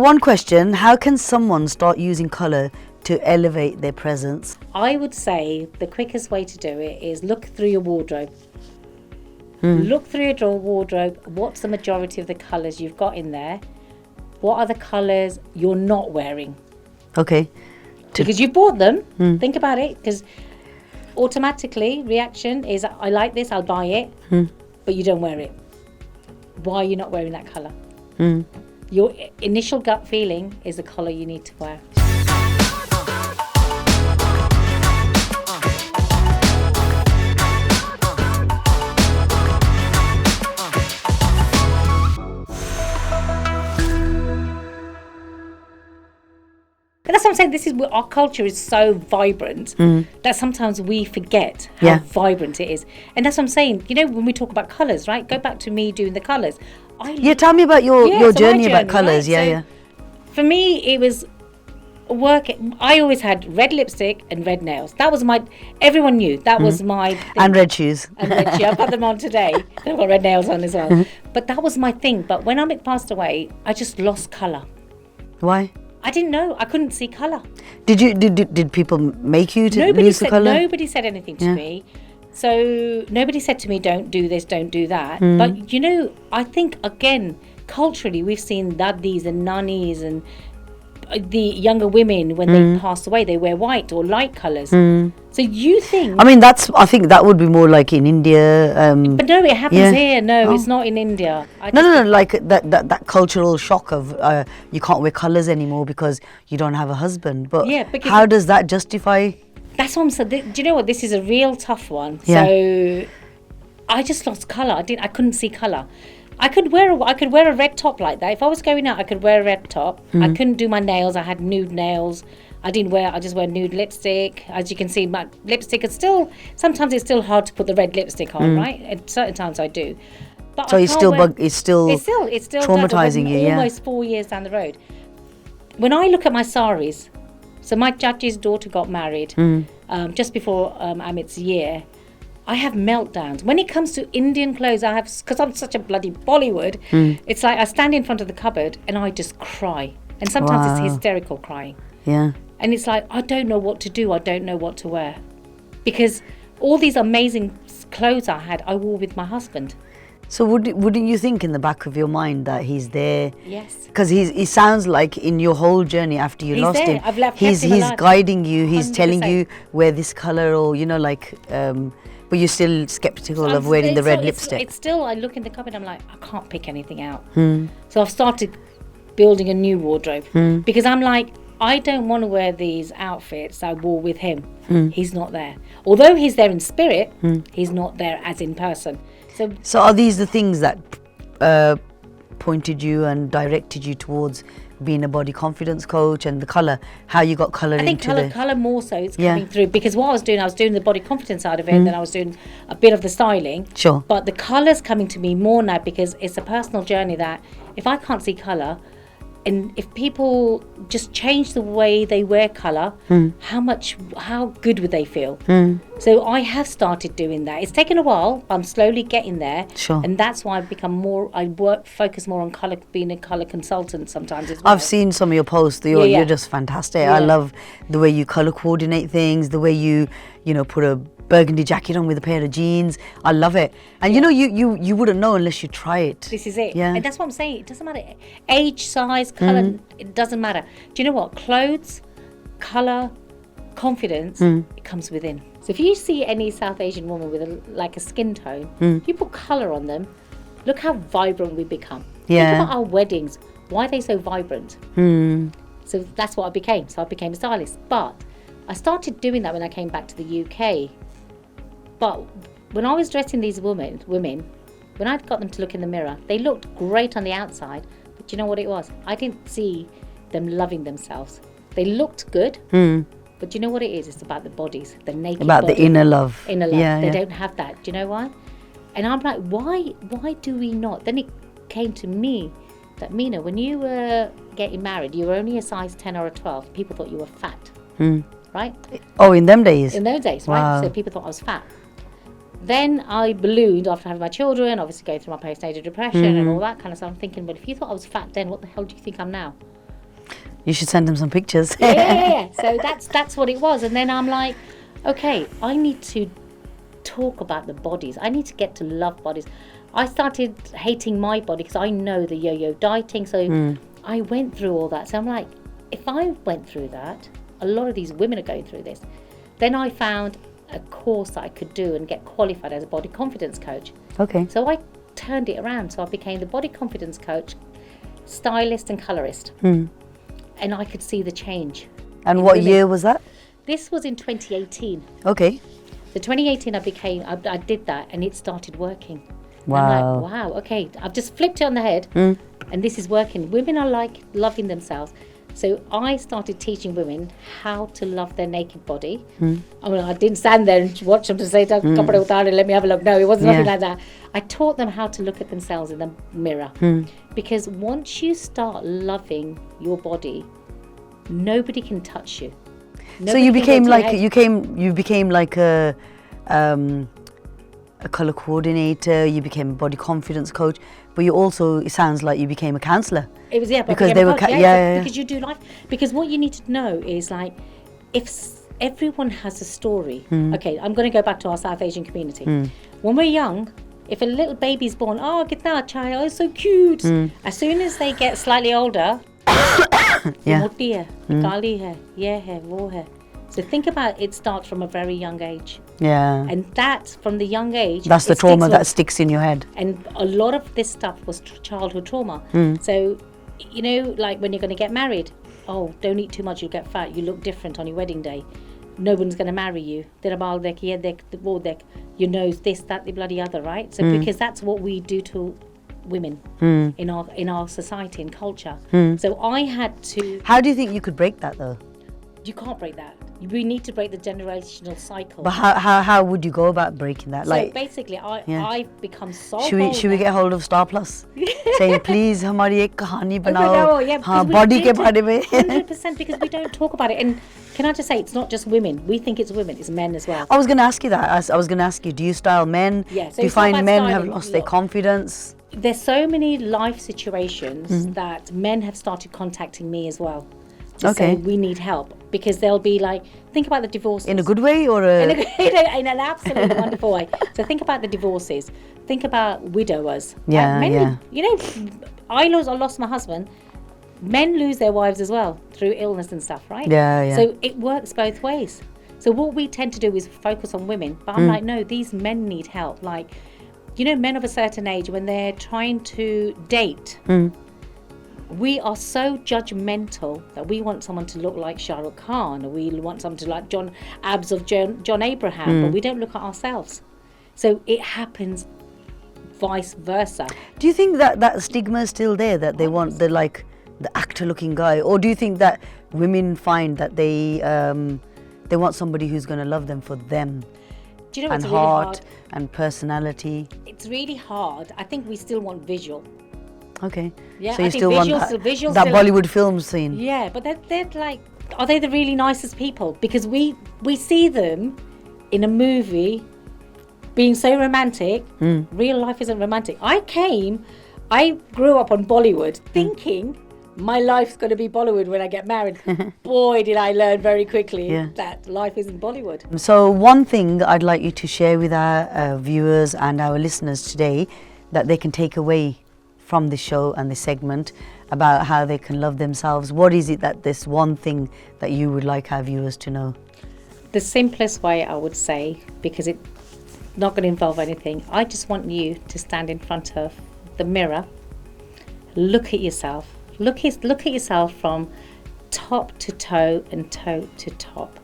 One question, how can someone start using colour to elevate their presence? I would say the quickest way to do it is look through your wardrobe. Look through your wardrobe. What's the majority of the colours you've got in there? What are the colours you're not wearing? Okay. Because you bought them. Think about it. Because automatically, reaction is, I like this, I'll buy it. But you don't wear it. Why are you not wearing that colour? Your initial gut feeling is the colour you need to wear. But that's what I'm saying. This is where our culture is so vibrant that sometimes we forget how vibrant it is. And that's what I'm saying. You know, when we talk about colours, right? Go back to me doing the colours. Tell me about your journey about colours. Right? For me, it was work. I always had red lipstick and red nails. That was everyone knew that was my thing. And red shoes. And red shoes. I've got them on today. I've got red nails on as well. But that was my thing. But when Amit passed away, I just lost colour. Why? I didn't know. I couldn't see colour. Did people make you to lose the colour? Nobody said anything to me. So nobody said to me, don't do this, don't do that. But, you know, I think, again, culturally, we've seen daddis and nannies and the younger women, when they pass away, they wear white or light colours. So you think... I think that would be more like in India. But no, it happens here. No, it's not in India. No, like that cultural shock of you can't wear colours anymore because you don't have a husband. But how does that justify... That's what I'm saying. Do you know what? This is a real tough one. So I just lost colour. I couldn't see colour. I could wear a red top like that. If I was going out, I could wear a red top. I couldn't do my nails. I had nude nails. I just wear nude lipstick. As you can see, my lipstick is sometimes it's still hard to put the red lipstick on, right? At certain times I do. But so it's still traumatizing you, almost 4 years down the road. When I look at my saris, so my Chachi's daughter got married just before Amit's year. I have meltdowns. When it comes to Indian clothes, because I'm such a bloody Bollywood, it's like I stand in front of the cupboard and I just cry. And sometimes it's hysterical crying. Yeah. And it's like, I don't know what to do. I don't know what to wear. Because all these amazing clothes I had, I wore with my husband. So wouldn't you think in the back of your mind that he's there? Yes. Because he sounds like in your whole journey after you lost him, he's guiding you, he's 100%. Telling you wear this colour or, you know, like... but you're still skeptical of wearing the red lipstick. It's still, I look in the cupboard, I'm like, I can't pick anything out. So I've started building a new wardrobe because I'm like, I don't want to wear these outfits I wore with him. He's not there. Although he's there in spirit, he's not there as in person. So are these the things that pointed you and directed you towards being a body confidence coach and the colour, how you got colour into I think colour more so it's coming through, because what I was doing the body confidence side of it, and then I was doing a bit of the styling. Sure. But the colour's coming to me more now because it's a personal journey that if I can't see colour, and if people just change the way they wear colour, how good would they feel? So I have started doing that. It's taken a while. I'm slowly getting there. Sure. And that's why focus more on colour, being a colour consultant sometimes as well. I've seen some of your posts. You're just fantastic. I love the way you colour coordinate things, the way you put a burgundy jacket on with a pair of jeans. I love it. And you know, you wouldn't know unless you try it. This is it. Yeah. And that's what I'm saying. It doesn't matter. Age, size, colour, it doesn't matter. Do you know what? Clothes, colour, confidence, it comes within. So if you see any South Asian woman with a skin tone, you put colour on them, look how vibrant we become. Yeah. Think about our weddings. Why are they so vibrant? So that's what I became. So I became a stylist. But I started doing that when I came back to the UK. But when I was dressing these women, when I got them to look in the mirror, they looked great on the outside. But you know what it was? I didn't see them loving themselves. They looked good. But you know what it is? It's about the bodies, the naked about body. The inner love. Inner love. They don't have that. Do you know why? And I'm like, why do we not? Then it came to me that, Mina, when you were getting married, you were only a size 10 or a 12. People thought you were fat. Right? Oh, in them days? In those days, right? So people thought I was fat. Then I ballooned after having my children, obviously going through my postnatal depression and all that kind of stuff. I'm thinking, well, if you thought I was fat then, what the hell do you think I'm now? You should send him some pictures. Yeah. So that's what it was. And then I'm like, okay, I need to talk about the bodies. I need to get to love bodies. I started hating my body because I know the yo-yo dieting. So I went through all that. So I'm like, if I went through that, a lot of these women are going through this. Then I found a course that I could do and get qualified as a body confidence coach. Okay. So I turned it around. So I became the body confidence coach, stylist and colorist. And I could see the change. And what year was that? This was in 2018. Okay. So 2018 I did that and it started working. Wow. And I'm like, wow, okay, I've just flipped it on the head and this is working. Women are like loving themselves. So I started teaching women how to love their naked body. I mean, I didn't stand there and watch them to say, let me have a look. No, it wasn't nothing like that. I taught them how to look at themselves in the mirror. Because once you start loving your body, nobody can touch you. So you became like a color coordinator. You became a body confidence coach, but you also, it sounds like you became a counselor. It was because they were because you do life. Because what you need to know is like, if everyone has a story. Okay, I'm going to go back to our South Asian community. When we're young, if a little baby's born, oh, kitna acha hai, oh, so cute. As soon as they get slightly older, moti hai, kali hai, ye hai, wo hai. So think about it starts from a very young age. Yeah. And that, from the young age, that's the trauma that sticks in your head. And a lot of this stuff was childhood trauma. So, you know, like when you're going to get married, oh, don't eat too much, you'll get fat. You look different on your wedding day. No one's going to marry you. Your nose, this, that, the bloody other, right? So because that's what we do to women in our society and culture. So I had to. How do you think you could break that though? You can't break that. We need to break the generational cycle. But how would you go about breaking that? So like basically, I've become so should we get hold of Star Plus? Saying please, हमारी एक कहानी बनाओ. हाँ, body के बारे में. 100%, because we don't talk about it. And can I just say, it's not just women. We think it's women, it's men as well. I was going to ask you that. I was going to ask you, do you style men? Yeah. So do you find men have lost their confidence? There's so many life situations that men have started contacting me as well. To say we need help, because they'll be like, think about the divorces. In a good way or in an absolutely wonderful way. So think about the divorces. Think about widowers. Men, you know, I lost my husband. Men lose their wives as well through illness and stuff, right? Yeah. So it works both ways. So what we tend to do is focus on women. But I'm like, no, these men need help. Like, you know, men of a certain age, when they're trying to date, we are so judgmental that we want someone to look like Shah Rukh Khan, or we want someone to like John Abraham, but we don't look at ourselves. So it happens vice versa. Do you think that stigma is still there, that they want the actor-looking guy, or do you think that women find that they want somebody who's going to love them for them? Do you know, and it's really heart hard. And personality? It's really hard. I think we still want visual. Okay. Yeah, so you I think still want that Bollywood film scene? Yeah, but they're like, are they the really nicest people? Because we see them in a movie being so romantic. Real life isn't romantic. I grew up on Bollywood thinking my life's going to be Bollywood when I get married. Boy, did I learn very quickly that life isn't Bollywood. So one thing I'd like you to share with our viewers and our listeners today that they can take away from the show and the segment about how they can love themselves. What is it that this one thing that you would like our viewers to know? The simplest way, I would say, because it's not going to involve anything, I just want you to stand in front of the mirror, look at yourself. Look at yourself from top to toe and toe to top.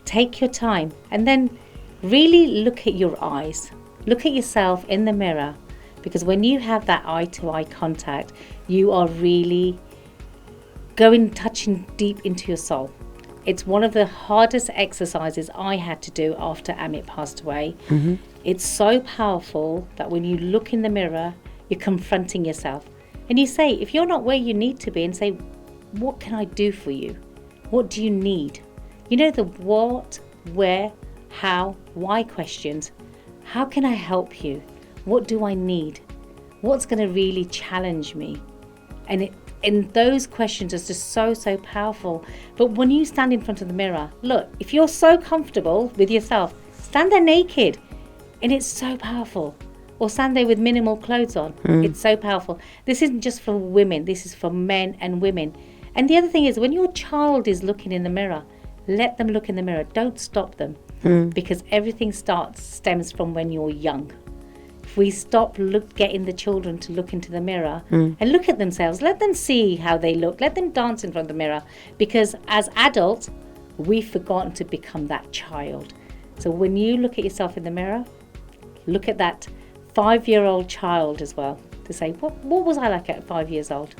Take your time and then really look at your eyes. Look at yourself in the mirror, because when you have that eye-to-eye contact, you are really touching deep into your soul. It's one of the hardest exercises I had to do after Amit passed away. It's so powerful that when you look in the mirror, you're confronting yourself. And you say, if you're not where you need to be, and say, what can I do for you? What do you need? You know, the what, where, how, why questions. How can I help you? What do I need? What's going to really challenge me? And And those questions are just so powerful. But when you stand in front of the mirror, look, if you're so comfortable with yourself, stand there naked, and it's so powerful. Or stand there with minimal clothes on. It's so powerful. This isn't just for women, this is for men and women. And the other thing is, when your child is looking in the mirror, let them look in the mirror. Don't stop them, because everything stems from when you're young. If we stop getting the children to look into the mirror and look at themselves, let them see how they look, let them dance in front of the mirror, because as adults, we've forgotten to become that child. So when you look at yourself in the mirror, look at that 5-year-old child as well, to say, what was I like at 5 years old?